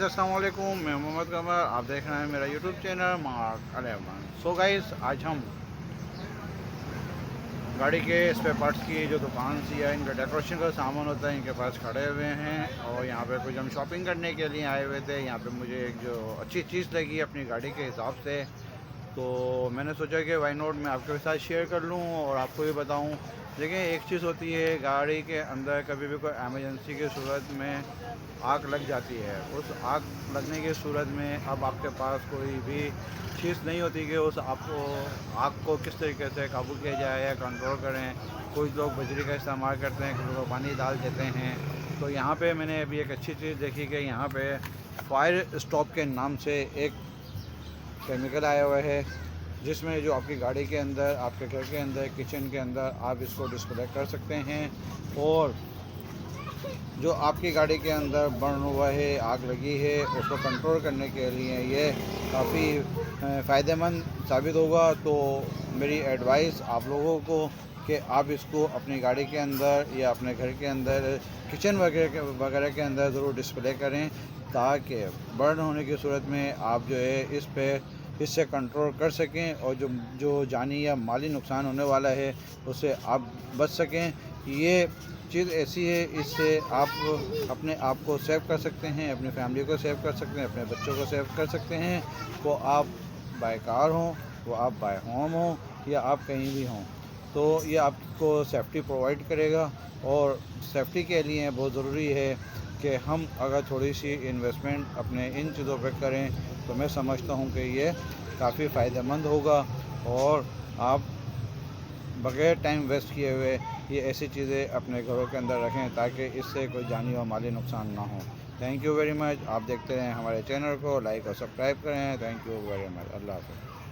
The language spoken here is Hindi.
अस्सलाम वालेकुम, मैं मोहम्मद कमर। आप देख रहे हैं मेरा YouTube channel mark eleven. So guys, आज हम गाड़ी के स्पेयर पार्ट्स की जो दुकान सी है, इनका डेकोरेशन का सामान होता है, इनके पास खड़े हुए हैं और यहाँ पे कुछ हम शॉपिंग करने के लिए आए हुए थे। यहाँ पे मुझे एक जो अच्छी चीज़ लगी अपनी गाड़ी के हिसाब से, तो मैंने सोचा कि वाई नॉट मैं आपके साथ शेयर कर लूँ और आपको भी बताऊँ। देखिए, एक चीज़ होती है, गाड़ी के अंदर कभी भी कोई एमरजेंसी की सूरत में आग लग जाती है। उस आग लगने की सूरत में अब आपके पास कोई भी चीज़ नहीं होती कि उस आपको आग को किस तरीके से काबू किया जाए या कंट्रोल करें। कुछ लोग बजरी का इस्तेमाल करते हैं, कुछ लोग पानी डाल देते हैं। तो यहाँ पे मैंने अभी एक अच्छी चीज़ देखी कि यहाँ पे फायर स्टॉप के नाम से एक केमिकल आया हुआ है, जिसमें जो आपकी गाड़ी के अंदर, आपके घर के अंदर, किचन के अंदर आप इसको डिस्प्ले कर सकते हैं। और जो आपकी गाड़ी के अंदर बर्न हुआ है, आग लगी है, उसको कंट्रोल करने के लिए ये काफ़ी फ़ायदेमंद साबित होगा। तो मेरी एडवाइस आप लोगों को कि आप इसको अपनी गाड़ी के अंदर या अपने घर के अंदर, किचन वगैरह के अंदर ज़रूर डिस्प्ले करें, ताकि बर्न होने की सूरत में आप जो है इससे कंट्रोल कर सकें और जो जो जानी या माली नुकसान होने वाला है उससे आप बच सकें। ये चीज़ ऐसी है, इससे आप अपने आप को सेव कर सकते हैं, अपनी फैमिली को सेव कर सकते हैं, अपने बच्चों को सेव कर सकते हैं। वो आप बाय कार हों, वो आप बाय होम हों, या आप कहीं भी हों, तो ये आपको सेफ्टी प्रोवाइड करेगा। और सेफ्टी के लिए बहुत ज़रूरी है कि हम अगर थोड़ी सी इन्वेस्टमेंट अपने इन चीज़ों पर करें, तो मैं समझता हूँ कि ये काफ़ी फ़ायदेमंद होगा। और आप बग़ैर टाइम वेस्ट किए हुए ये ऐसी चीज़ें अपने घरों के अंदर रखें, ताकि इससे कोई जानी और माली नुकसान ना हो। Thank you very much. आप देखते रहें हमारे चैनल को, लाइक और सब्सक्राइब करें। Thank you very much. अल्लाह हाफ़िज़।